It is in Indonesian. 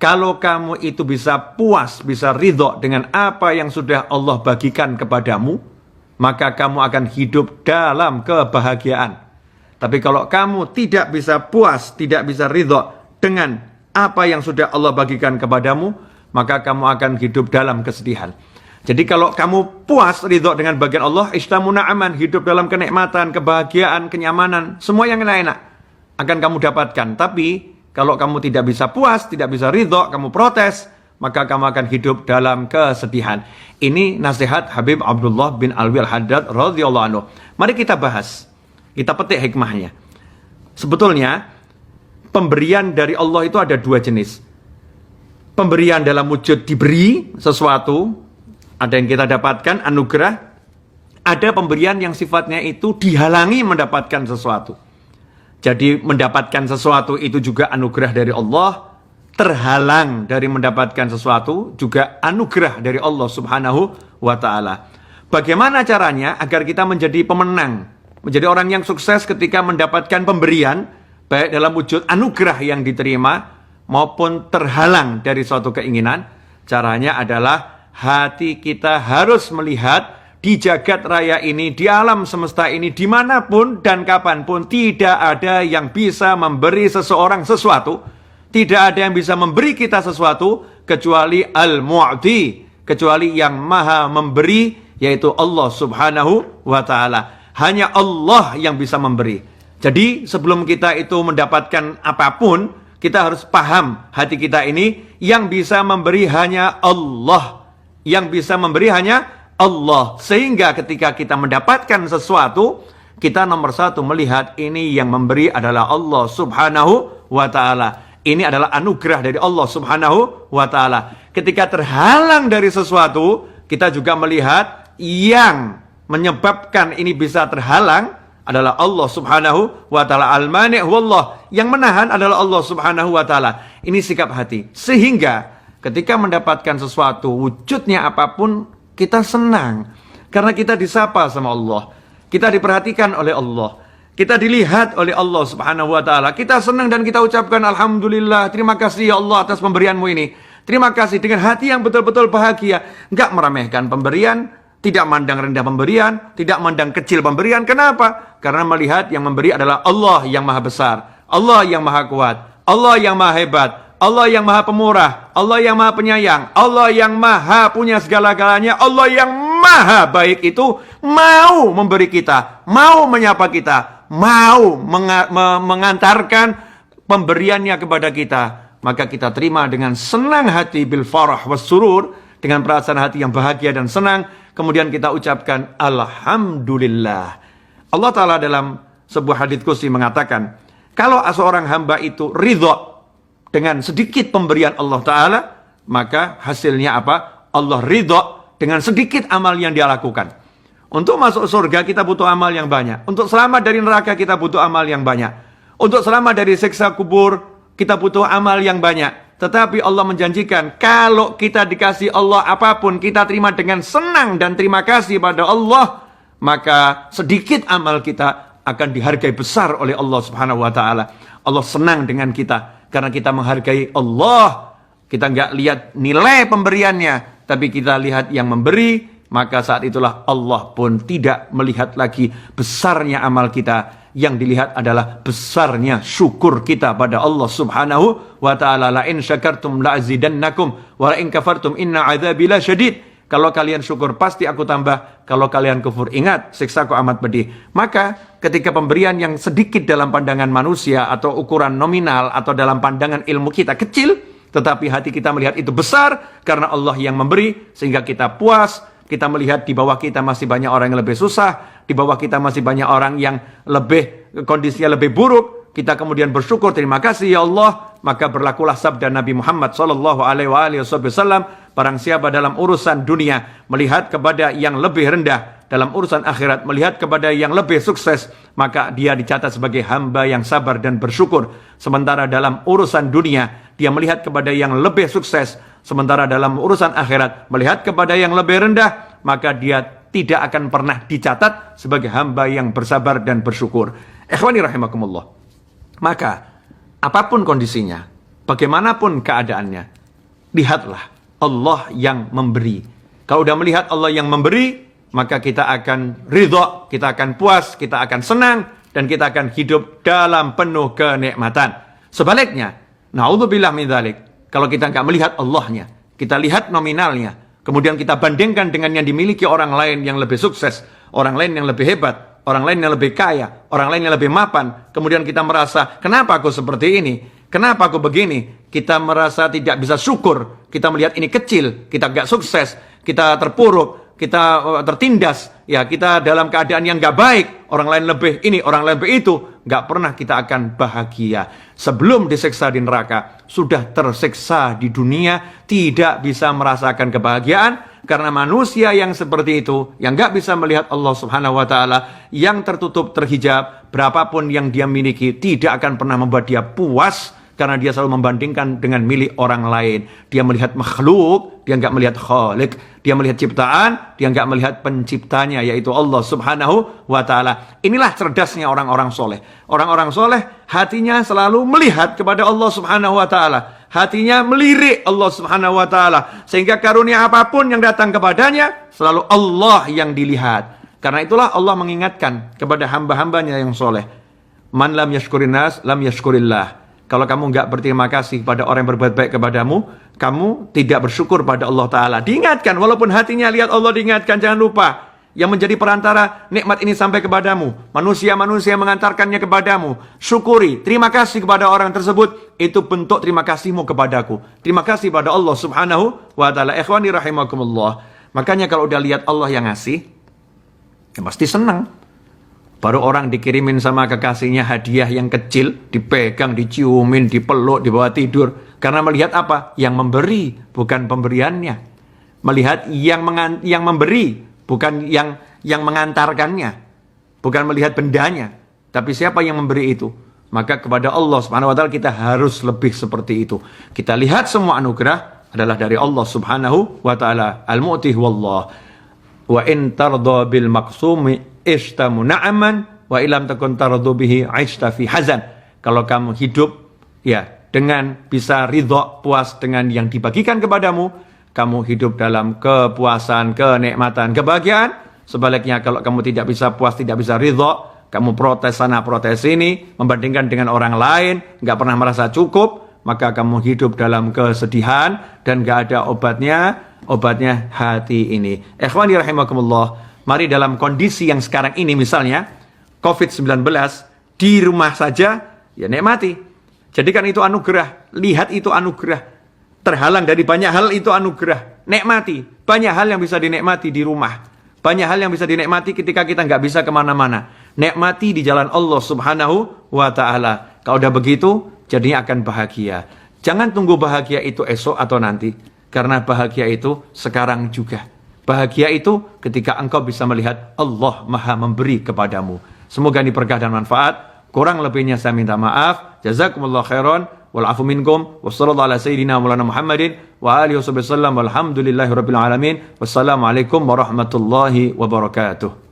Kalau kamu itu bisa puas, bisa ridho dengan apa yang sudah Allah bagikan kepadamu, maka kamu akan hidup dalam kebahagiaan. Tapi kalau kamu tidak bisa puas, tidak bisa ridho dengan apa yang sudah Allah bagikan kepadamu, maka kamu akan hidup dalam kesedihan. Jadi kalau kamu puas, ridho dengan bagian Allah, istamuna aman, hidup dalam kenikmatan, kebahagiaan, kenyamanan, semua yang enak-enak akan kamu dapatkan. Tapi kalau kamu tidak bisa puas, tidak bisa ridho, kamu protes, maka kamu akan hidup dalam kesedihan. Ini nasihat Habib Abdullah bin Alwi Al-Haddad radhiyallahu anhu. Mari kita bahas, kita petik hikmahnya. Sebetulnya pemberian dari Allah itu ada dua jenis. Pemberian dalam wujud diberi sesuatu, ada yang kita dapatkan, anugerah. Ada pemberian yang sifatnya itu dihalangi mendapatkan sesuatu. Jadi mendapatkan sesuatu itu juga anugerah dari Allah, terhalang dari mendapatkan sesuatu juga anugerah dari Allah Subhanahu wa ta'ala. Bagaimana caranya agar kita menjadi pemenang, menjadi orang yang sukses ketika mendapatkan pemberian, baik dalam wujud anugerah yang diterima maupun terhalang dari suatu keinginan? Caranya adalah hati kita harus melihat di jagat raya ini, di alam semesta ini, dimanapun dan kapanpun, tidak ada yang bisa memberi seseorang sesuatu, tidak ada yang bisa memberi kita sesuatu, kecuali Al-Mu'ti, kecuali yang maha memberi, yaitu Allah Subhanahu wa ta'ala. Hanya Allah yang bisa memberi. Jadi sebelum kita itu mendapatkan apapun, kita harus paham hati kita ini, yang bisa memberi hanya Allah. Yang bisa memberi hanya Allah. Sehingga ketika kita mendapatkan sesuatu, kita nomor satu melihat ini yang memberi adalah Allah Subhanahu wa ta'ala. Ini adalah anugerah dari Allah Subhanahu wa ta'ala. Ketika terhalang dari sesuatu, kita juga melihat yang menyebabkan ini bisa terhalang adalah Allah Subhanahu wa ta'ala. Al-Mani' wallah. Yang menahan adalah Allah Subhanahu wa ta'ala. Ini sikap hati. Sehingga ketika mendapatkan sesuatu, wujudnya apapun, kita senang karena kita disapa sama Allah, kita diperhatikan oleh Allah, kita dilihat oleh Allah Subhanahu wa ta'ala. Kita senang dan kita ucapkan alhamdulillah, terima kasih ya Allah atas pemberianmu ini. Terima kasih, dengan hati yang betul-betul bahagia, enggak meremehkan pemberian, tidak mandang rendah pemberian, tidak mandang kecil pemberian. Kenapa? Karena melihat yang memberi adalah Allah yang maha besar, Allah yang maha kuat, Allah yang maha hebat, Allah yang maha pemurah, Allah yang maha penyayang, Allah yang maha punya segala-galanya, Allah yang maha baik itu mau memberi kita, mau menyapa kita, mau mengantarkan pemberiannya kepada kita. Maka kita terima dengan senang hati, bil farah was surur, dengan perasaan hati yang bahagia dan senang. Kemudian kita ucapkan alhamdulillah. Allah Ta'ala dalam sebuah hadits qudsi mengatakan, kalau seorang hamba itu ridho dengan sedikit pemberian Allah Ta'ala, maka hasilnya apa? Allah ridho dengan sedikit amal yang dia lakukan. Untuk masuk surga kita butuh amal yang banyak. Untuk selamat dari neraka kita butuh amal yang banyak. Untuk selamat dari siksa kubur kita butuh amal yang banyak. Tetapi Allah menjanjikan, kalau kita dikasih Allah apapun, kita terima dengan senang dan terima kasih pada Allah, maka sedikit amal kita akan dihargai besar oleh Allah Subhanahu wa ta'ala. Allah senang dengan kita karena kita menghargai Allah. Kita nggak lihat nilai pemberiannya, tapi kita lihat yang memberi. Maka saat itulah Allah pun tidak melihat lagi besarnya amal kita. Yang dilihat adalah besarnya syukur kita pada Allah Subhanahu wa ta'ala. La in syakartum la azidannakum wa la in kafartum inna adzabi lasyadid. Kalau kalian syukur pasti aku tambah, kalau kalian kufur ingat siksaku amat pedih. Maka ketika pemberian yang sedikit dalam pandangan manusia atau ukuran nominal atau dalam pandangan ilmu kita kecil, tetapi hati kita melihat itu besar karena Allah yang memberi, sehingga kita puas. Kita melihat di bawah kita masih banyak orang yang lebih susah, di bawah kita masih banyak orang yang lebih kondisinya lebih buruk. Kita kemudian bersyukur, terima kasih ya Allah. Maka berlakulah sabda Nabi Muhammad SAW, barang siapa dalam urusan dunia melihat kepada yang lebih rendah, dalam urusan akhirat melihat kepada yang lebih sukses, maka dia dicatat sebagai hamba yang sabar dan bersyukur. Sementara dalam urusan dunia dia melihat kepada yang lebih sukses, sementara dalam urusan akhirat melihat kepada yang lebih rendah, maka dia tidak akan pernah dicatat sebagai hamba yang bersabar dan bersyukur. Ikhwani rahimakumullah. Maka apapun kondisinya, bagaimanapun keadaannya, lihatlah Allah yang memberi. Kalau udah melihat Allah yang memberi, maka kita akan ridho, kita akan puas, kita akan senang, dan kita akan hidup dalam penuh kenikmatan. Sebaliknya, na'udzubillah min dzalik, kalau kita nggak melihat Allahnya, kita lihat nominalnya, kemudian kita bandingkan dengan yang dimiliki orang lain yang lebih sukses, orang lain yang lebih hebat, orang lain yang lebih kaya, orang lain yang lebih mapan, kemudian kita merasa, kenapa aku seperti ini? Kenapa aku begini? Kita merasa tidak bisa syukur, kita melihat ini kecil, kita nggak sukses, kita terpuruk, kita tertindas, ya kita dalam keadaan yang nggak baik, orang lain lebih ini, orang lain lebih itu, nggak pernah kita akan bahagia. Sebelum disiksa di neraka, sudah tersiksa di dunia, tidak bisa merasakan kebahagiaan, karena manusia yang seperti itu, yang nggak bisa melihat Allah Subhanahu Wa Taala, yang tertutup, terhijab, berapapun yang dia miliki, tidak akan pernah membuat dia puas, karena dia selalu membandingkan dengan milik orang lain. Dia melihat makhluk, dia nggak melihat khalik. Dia melihat ciptaan, dia nggak melihat penciptanya, yaitu Allah Subhanahu Wa Taala. Inilah cerdasnya orang-orang soleh. Orang-orang soleh hatinya selalu melihat kepada Allah Subhanahu Wa Taala. Hatinya melirik Allah Subhanahu Wa Taala, sehingga karunia apapun yang datang kepadanya selalu Allah yang dilihat. Karena itulah Allah mengingatkan kepada hamba-hambanya yang soleh, man lam yashkurin nas lam yashkurillah. Kalau kamu nggak berterima kasih pada orang yang berbuat baik kepadamu, kamu tidak bersyukur pada Allah Ta'ala. Diingatkan, walaupun hatinya lihat Allah, diingatkan, jangan lupa. Yang menjadi perantara nikmat ini sampai kepadamu, manusia-manusia mengantarkannya kepadamu. Syukuri, terima kasih kepada orang tersebut. Itu bentuk terima kasihmu kepadaku. Terima kasih pada Allah Subhanahu Wa Ta'ala. Ikhwani rahimakumullah. Makanya kalau udah lihat Allah yang ngasih, ya pasti senang. Baru orang dikirimin sama kekasihnya hadiah yang kecil, dipegang, diciumin, dipeluk, dibawa tidur. Karena melihat apa? Yang memberi, bukan pemberiannya. Melihat yang memberi, bukan yang mengantarkannya. Bukan melihat bendanya. Tapi siapa yang memberi itu? Maka kepada Allah Subhanahu Wa Taala kita harus lebih seperti itu. Kita lihat semua anugerah adalah dari Allah Subhanahu Wa Taala. Al-Mu'tih wallah. Wa in tarda bil maqsumi ishtamu na'aman wa ilam takun tardu bihi aishta fi hazan. Kalau kamu hidup ya dengan bisa ridho, puas dengan yang dibagikan kepadamu, kamu hidup dalam kepuasan, kenikmatan, kebahagiaan. Sebaliknya kalau kamu tidak bisa puas, tidak bisa ridho, kamu protes sana protes sini, membandingkan dengan orang lain, nggak pernah merasa cukup, maka kamu hidup dalam kesedihan dan nggak ada obatnya hati ini. Ikhwani rahimakumullah. Mari dalam kondisi yang sekarang ini, misalnya COVID-19, di rumah saja, ya nikmati. Jadikan itu anugerah. Lihat itu anugerah. Terhalang dari banyak hal, itu anugerah. Nikmati. Banyak hal yang bisa dinikmati di rumah. Banyak hal yang bisa dinikmati ketika kita nggak bisa kemana-mana. Nikmati di jalan Allah Subhanahu Wa Ta'ala. Kalau udah begitu, jadinya akan bahagia. Jangan tunggu bahagia itu esok atau nanti. Karena bahagia itu sekarang juga. Bahagia itu ketika engkau bisa melihat Allah Maha memberi kepadamu. Semoga ini berkah dan manfaat. Kurang lebihnya saya minta maaf. Jazakumullah khairan. Wal afu minkum. Wassallallahu ala sayyidina maulana Muhammadin. Wa alihi wa sallam. Walhamdulillahi rabbil alamin. Wassalamualaikum warahmatullahi wabarakatuh.